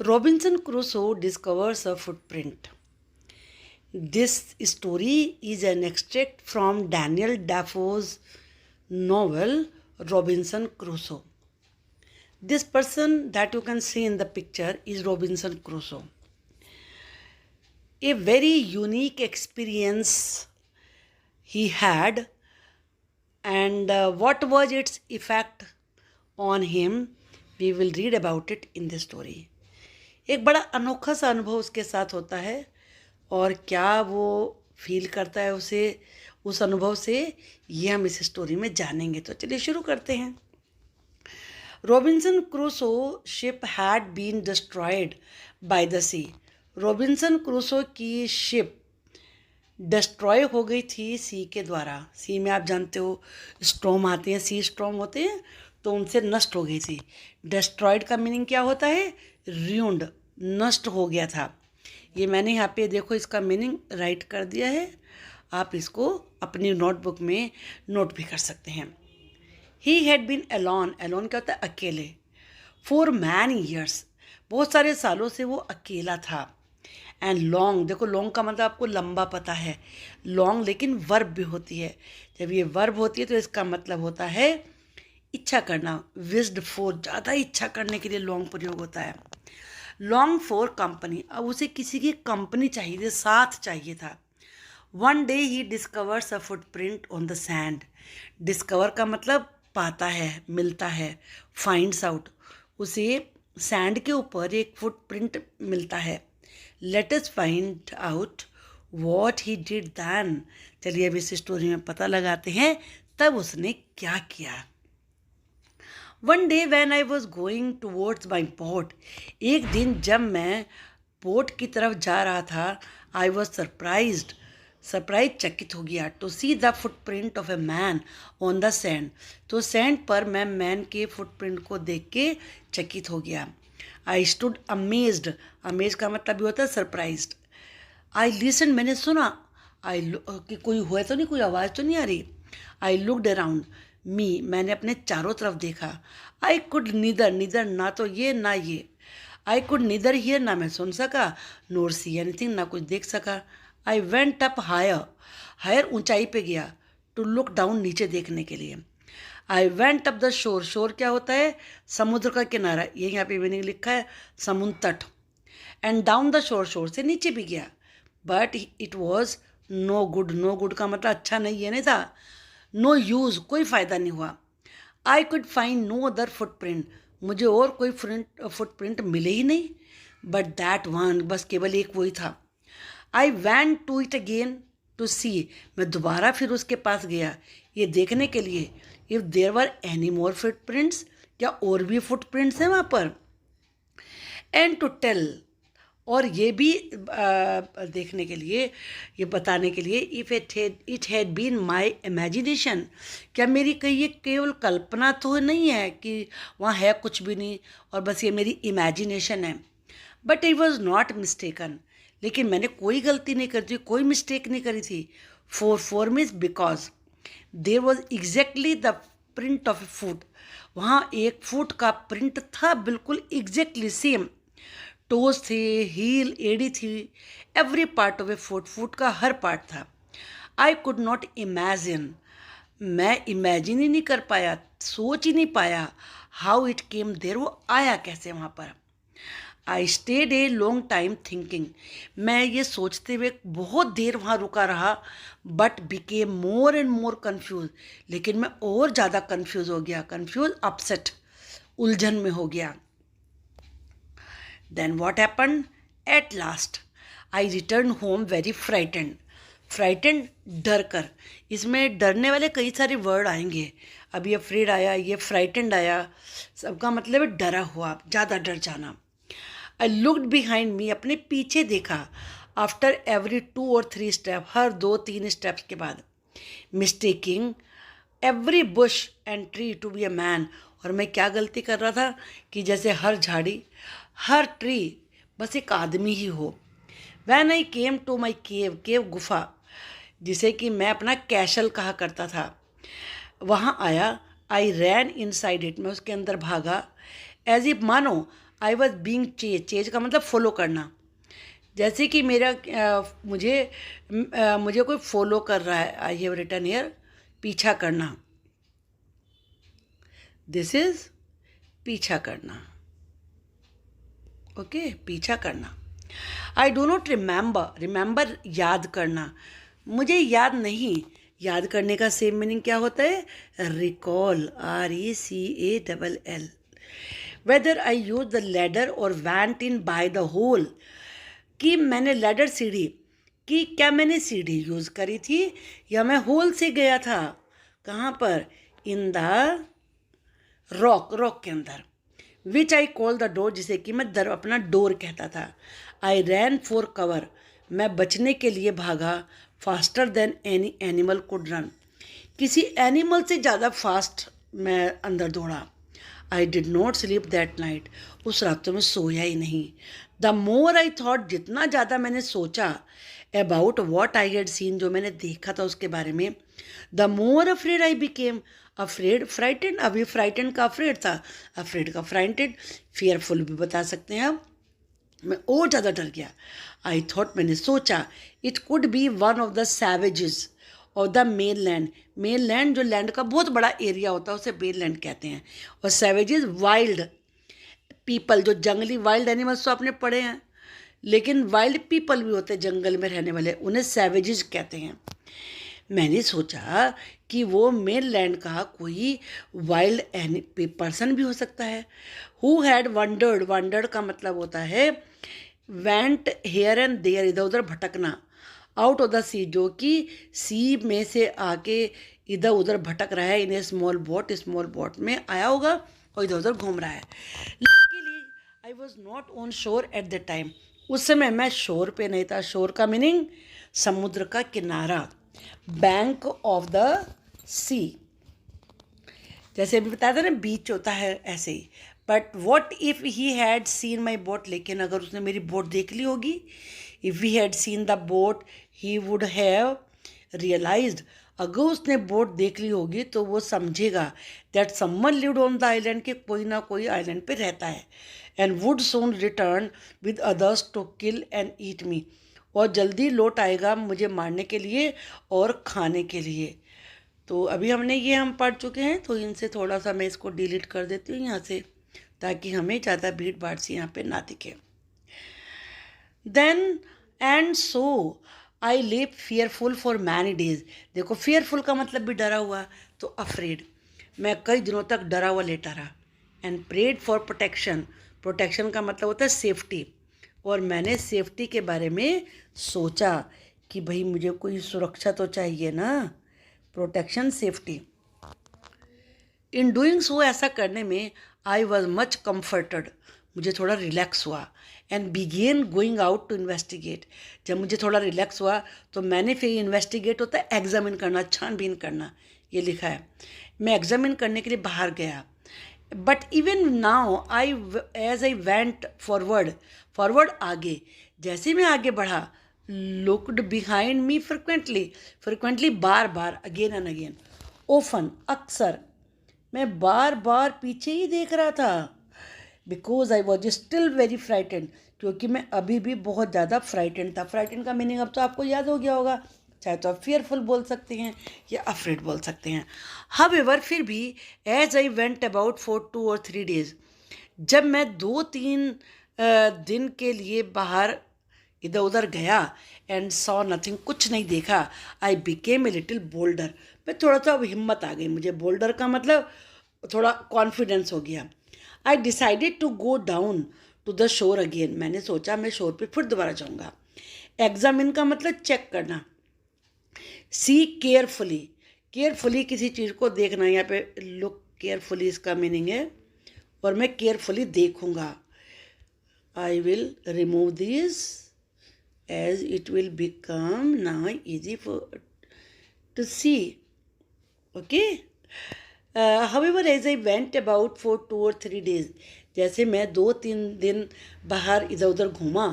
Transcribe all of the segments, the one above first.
Robinson Crusoe discovers a footprint. This story is an extract from Daniel Defoe's novel Robinson Crusoe. This person that you can see in the picture is Robinson Crusoe. A very unique experience he had, and what was its effect on him, we will read about it in this story. एक बड़ा अनोखा सा अनुभव उसके साथ होता है और क्या वो फील करता है उसे उस अनुभव से, ये हम इस स्टोरी में जानेंगे। तो चलिए शुरू करते हैं। Robinson Crusoe ship had been destroyed by the sea. Robinson Crusoe की शिप डिस्ट्रॉय हो गई थी सी के द्वारा। सी में आप जानते हो स्टॉर्म आते हैं, सी स्टॉर्म होते हैं, तो उनसे नष्ट हो गई थी। डिस्ट्रॉयड का मीनिंग क्या होता है? र्यून्ड, नष्ट हो गया था। ये मैंने यहाँ पे देखो इसका मीनिंग राइट कर दिया है, आप इसको अपनी नोटबुक में नोट भी कर सकते हैं। He had been alone, alone क्या होता है? अकेले। फॉर मैनी ईयर्स, बहुत सारे सालों से वो अकेला था। एंड लॉन्ग, देखो लॉन्ग का मतलब आपको लंबा पता है, लॉन्ग लेकिन वर्ब भी होती है। जब ये वर्ब होती है तो इसका मतलब होता है इच्छा करना, विस्ड फॉर, ज़्यादा इच्छा करने के लिए लॉन्ग प्रयोग होता है। लॉन्ग फॉर कंपनी, अब उसे किसी की कंपनी चाहिए थी, साथ चाहिए था। One day he discovers a footprint on the sand. Discover का मतलब पाता है, मिलता है, फाइंड्स आउट, उसे सैंड के ऊपर एक फुटप्रिंट मिलता है। Let us find out what he did then. चलिए अब इस स्टोरी में पता लगाते हैं तब उसने क्या किया। One day when I was going towards my boat, एक दिन जब मैं बोट की तरफ जा रहा था, आई वॉज सरप्राइज्ड, सरप्राइज चकित हो गया, to see the footprint of a man on the sand. तो सैंड पर मैं मैन के फुटप्रिंट को देख के चकित हो गया। आई स्टूड अमेज्ड, अमेज का मतलब भी होता है सरप्राइज्ड। आई लिसन, मैंने सुना, कि कोई हुआ तो नहीं, कोई आवाज़ तो नहीं आ रही। आई लुकड अराउंड मी, मैंने अपने चारों तरफ देखा। आई कुड नीदर, नीदर ना तो ये ना ये, आई कुड नीदर हियर, ना मैं सुन सका, नोर सी एनीथिंग, ना कुछ देख सका। I went up higher, higher ऊंचाई पे गया, टू लुक डाउन, नीचे देखने के लिए। आई वेंट अप द शोर, शोर क्या होता है? समुद्र का किनारा, ये यहाँ पे मीनिंग लिखा है समुद्र तट। एंड डाउन द शोर, शोर से नीचे भी गया। But it was no good, no good का मतलब अच्छा नहीं, ये नहीं था। नो यूज़, कोई फ़ायदा नहीं हुआ। I could find no other footprint, मुझे और कोई फुटप्रिंट मिले ही नहीं। बट दैट वन, बस केवल एक वही था। I went to it again to see, मैं दोबारा फिर उसके पास गया ये देखने के लिए, if there were any more footprints, क्या और भी फुटप्रिंट्स हैं वहाँ पर। एंड टू टेल, और ये भी देखने के लिए, ये बताने के लिए, if it had been my imagination, क्या मेरी कहीं ये केवल कल्पना तो नहीं है कि वहाँ है कुछ भी नहीं और बस ये मेरी इमेजिनेशन है। But I was not mistaken, लेकिन मैंने कोई गलती नहीं करी थी, कोई मिस्टेक नहीं करी थी। For means because, there was exactly the print of a foot, वहाँ एक फुट का प्रिंट था, बिल्कुल एग्जैक्टली सेम। टोज थे, हील, एड़ी थी, every part of a foot, foot का हर पार्ट था। आई कुड नॉट इमेजिन, मैं इमेजिन ही नहीं कर पाया, सोच ही नहीं पाया, हाउ इट केम देयर, वो आया कैसे वहाँ पर। I stayed A long time thinking, मैं ये सोचते हुए बहुत देर वहाँ रुका रहा। But became more and more confuse, लेकिन मैं और ज़्यादा कन्फ्यूज़ हो गया, कन्फ्यूज, अपसेट, उलझन में हो गया। Then what happened? At last, I returned home very frightened. Frightened, डर कर, इसमें डरने वाले कई सारे वर्ड आएंगे। अब ये afraid आया, ये frightened आया, सबका मतलब है डरा हुआ, ज़्यादा डर जाना। I looked behind me, अपने पीछे देखा। After every 2 or 3 step, her 2-3 steps के बाद। Mistaking every bush and tree to be a man, और मैं क्या गलती कर रहा था कि जैसे हर झाड़ी, हर ट्री बस एक आदमी ही हो। When I came to my केव, केव गुफा, जिसे कि मैं अपना कैशल कहा करता था, वहाँ आया। आई रैन इन साइड इट, मैं उसके अंदर भागा। एज इफ, मानो आई वॉज बींग चेज का मतलब फॉलो करना। जैसे कि मुझे कोई फॉलो कर रहा है, आई हैव रिटन हियर, पीछा करना, दिस इज पीछा करना, ओके, पीछा करना। I do not remember, remember याद करना, मुझे याद नहीं। याद करने का सेम मीनिंग क्या होता है? Recall, RECALL। Whether I use the ladder और वैंट इन बाय द होल, कि मैंने लैडर सीढ़ी, कि क्या मैंने सीढ़ी यूज़ करी थी या मैं होल से गया था? कहाँ पर? इन द रॉक के अंदर। विच आई कॉल द डोर, जिसे कि मैं अपना डोर कहता था। आई रैन फॉर कवर, मैं बचने के लिए भागा। Faster than any animal could run, किसी एनिमल से ज़्यादा फास्ट मैं अंदर दौड़ा। I did not sleep that night, उस रात तो मैं सोया ही नहीं। द मोर आई थॉट, जितना ज़्यादा मैंने सोचा, about what I had seen, जो मैंने देखा था उसके बारे में, the more afraid I became, afraid frightened, अभी फ्राइटेंड का अफ्रेड था, अफ्रेड का फ्राइटेंड, फियरफुल भी बता सकते हैं आप, मैं और ज़्यादा डर गया। आई थॉट, मैंने सोचा, it could be one of the savages of the main land, main land जो लैंड का बहुत बड़ा एरिया होता है उसे मेन लैंड कहते हैं, और सैवेजेस वाइल्ड पीपल, जो जंगली वाइल्ड एनिमल्स तो आपने पढ़े हैं, लेकिन वाइल्ड पीपल भी होते हैं जंगल में रहने वाले, उन्हें सैवेजेस कहते हैं। मैंने सोचा कि वो मेन लैंड का कोई वाइल्ड पर्सन भी हो सकता है। हु हैड वंडर्ड, वंडर्ड का मतलब होता है वेंट हेयर एंड देयर, इधर उधर भटकना, आउट ऑफ द सी, जो कि सी में से आके इधर उधर भटक रहा है, इन ए स्मॉल बोट में आया होगा और इधर उधर घूम रहा है। Luckily I was not on शोर एट द टाइम, उस समय मैं शोर पे नहीं था। शोर का मीनिंग समुद्र का किनारा, बैंक ऑफ द सी, जैसे अभी बताया था ना बीच होता है, ऐसे ही। But what if he had seen my boat, लेकिन अगर उसने मेरी बोट देख ली होगी, if he had seen the boat he would have realised, अगर उसने बोट देख ली होगी तो वो समझेगा that someone lived on the island, कि कोई ना कोई आइलैंड पे रहता है, and would soon return with others to kill and eat me, और जल्दी लौट आएगा मुझे मारने के लिए और खाने के लिए। तो अभी हम पढ़ चुके हैं, तो इनसे थोड़ा सा मैं इसको डिलीट कर देती हूँ यहाँ से, ताकि हमें ज़्यादा भीड़ भाड़ से यहाँ पे ना दिखे। Then and so I live fearful for many days, देखो फियरफुल का मतलब भी डरा हुआ, तो अफ्रेड, मैं कई दिनों तक डरा हुआ लेटा रहा। And prayed for protection, protection का मतलब होता है सेफ्टी, और मैंने सेफ्टी के बारे में सोचा कि भाई मुझे कोई सुरक्षा तो चाहिए ना, protection safety. In doing so, ऐसा करने में, आई वॉज मच कम्फर्टेड, मुझे थोड़ा रिलैक्स हुआ। And began going out to investigate, जब मुझे थोड़ा रिलैक्स हुआ तो मैंने फिर इन्वेस्टिगेट होता है एग्जामिन करना, छानबीन करना, ये लिखा है, मैं एग्जामिन करने के लिए बाहर गया। But even now as I went forward, forward आगे, जैसे मैं आगे बढ़ा, लुक्ड बिहाइंड मी फ्रिक्वेंटली बार बार, अगेन एंड अगेन, ओफन अक्सर, मैं बार बार पीछे ही देख रहा था। Because I was still very frightened, क्योंकि मैं अभी भी बहुत ज़्यादा फ्राइटेंड था। फ्राइटेंड का मीनिंग अब तो आपको याद हो गया होगा, चाहे तो आप फियरफुल बोल सकते हैं या अफ्रेड बोल सकते हैं। हाउएवर, फिर भी, as I went about for 2 और 3 डेज, जब मैं 2-3 दिन के लिए बाहर इधर उधर गया, एंड सॉ नथिंग, कुछ नहीं देखा, I became a little boulder, मैं थोड़ा सा हिम्मत आ गई मुझे, बोल्डर का मतलब थोड़ा कॉन्फिडेंस हो गया। I decided to go down to the shore again, मैंने सोचा मैं शोर पे फिर दोबारा जाऊँगा। एग्जामिन का मतलब चेक करना। सी केयरफुली, केयरफुली किसी चीज़ को देखना, यहाँ पे लुक केयरफुली इसका मीनिंग है, और मैं केयरफुली देखूँगा। I will remove this as it will become now easy for to see, okay. However, as I went about for 2 or 3 days, जैसे मैं 2-3 दिन बाहर इधर उधर घूमा,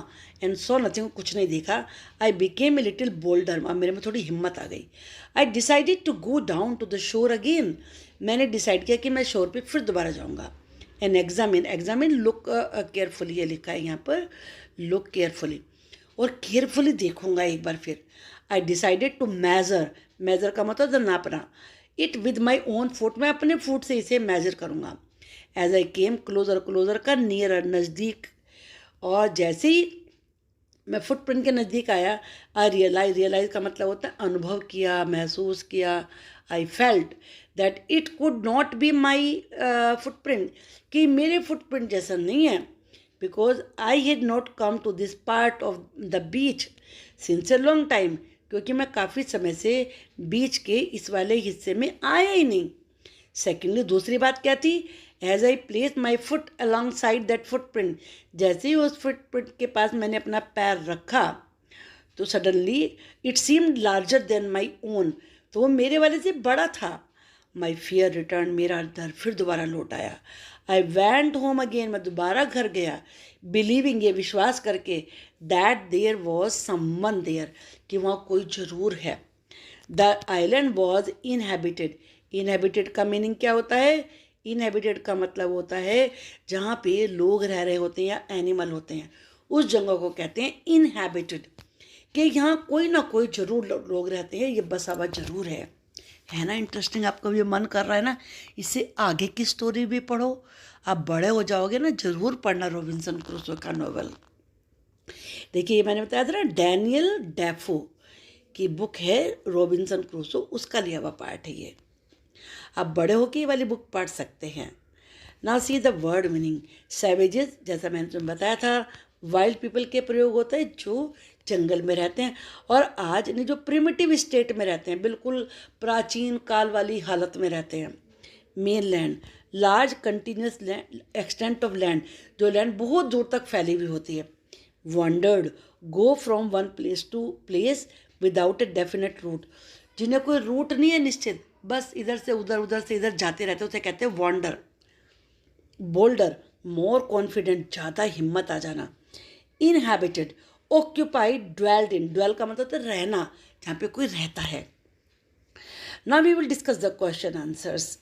एंड सो नथिंग, कुछ नहीं देखा, I became a little bolder, मेरे में थोड़ी हिम्मत आ गई। I decided to go down to the shore again, मैंने डिसाइड किया कि मैं शोर पे फिर दोबारा जाऊँगा। And examine, examine look carefully, ये लिखा है यहाँ पर, लुक केयरफुली, और केयरफुली देखूंगा एक बार फिर। I decided to measure, measure का मतलब नापना, it with my own foot, मैं अपने फुट से इसे मेज़र करूँगा। As I came closer, closer का नियर, नज़दीक, और जैसे ही मैं फुटप्रिंट के नज़दीक आया, आई रियलाइज, रियलाइज का मतलब होता है अनुभव किया, महसूस किया, I felt that it could not be my footprint, कि मेरे फुटप्रिंट जैसा नहीं है, because I had not come to this part of the beach since a long time, क्योंकि मैं काफ़ी समय से बीच के इस वाले हिस्से में आया ही नहीं। सेकेंडली, दूसरी बात क्या थी, as I place my foot alongside that footprint, जैसे ही उस फुटप्रिंट के पास मैंने अपना पैर रखा तो suddenly it seemed larger than my own, तो वो मेरे वाले से बड़ा था। माई फियर रिटर्न, मेरा डर फिर दोबारा लौट आया। आई वेंट होम अगेन, मैं दोबारा घर गया, बिलीविंग, ये विश्वास करके, that there was someone there, कि वहाँ कोई ज़रूर है। The island was inhabited, inhabited का मीनिंग क्या होता है, इनहेबिटेड का मतलब होता है जहाँ पे लोग रह रहे होते हैं या एनिमल होते हैं, उस जगह को कहते हैं इनहेबिटेड, कि यहाँ कोई ना कोई जरूर लोग रहते हैं, ये बसा हुआ जरूर है ना। इंटरेस्टिंग, आपका भी मन कर रहा है ना इससे आगे की स्टोरी भी पढ़ो, आप बड़े हो जाओगे ना, जरूर पढ़ना रॉबिन्सन क्रूसो का नॉवल। देखिए, ये मैंने बताया था ना, डैनियल डेफो की बुक है रॉबिन्सन क्रूसो, उसका लिया हुआ पार्ट है ये। आप बड़े होकर ये वाली बुक पढ़ सकते हैं। Now see the word meaning, savages, जैसा मैंने तुम्हें बताया था, वाइल्ड पीपल के प्रयोग होता है जो जंगल में रहते हैं, और आज नहीं, जो प्रिमिटिव स्टेट में रहते हैं, बिल्कुल प्राचीन काल वाली हालत में रहते हैं। Mainland, large continuous land, extent of land, जो लैंड बहुत दूर तक फैली हुई होती है। Wandered, go from one place to place without a definite route, जिन्हें कोई रूट नहीं है निश्चित, बस इधर से उधर, उधर से इधर जाते रहते हैं, उसे कहते हैं वॉन्डर। बोल्डर, मोर कॉन्फिडेंट, ज़्यादा हिम्मत आ जाना। Inhabited, occupied, dwelled in, dwell का मतलब तो रहना, जहाँ पे कोई रहता है। Now we will discuss the question answers,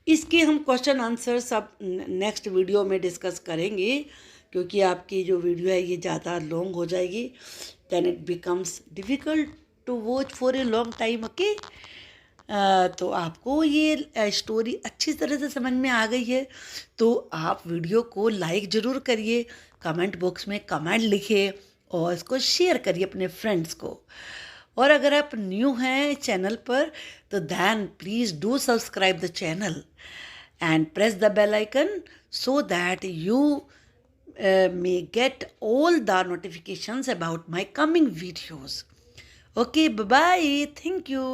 इसके हम क्वेश्चन आंसर्स अब नेक्स्ट वीडियो में डिस्कस करेंगे, क्योंकि आपकी जो वीडियो है ये ज़्यादा लॉन्ग हो जाएगी, then it becomes difficult to watch for a long time, okay. तो आपको ये स्टोरी अच्छी तरह से समझ में आ गई है, तो आप वीडियो को लाइक ज़रूर करिए, कमेंट बॉक्स में कमेंट लिखिए, और इसको शेयर करिए अपने फ्रेंड्स को। और अगर आप न्यू हैं चैनल पर, तो then please do subscribe the channel and press the bell icon, so that you may get all the notifications about my coming videos. Okay, bye bye. Thank you.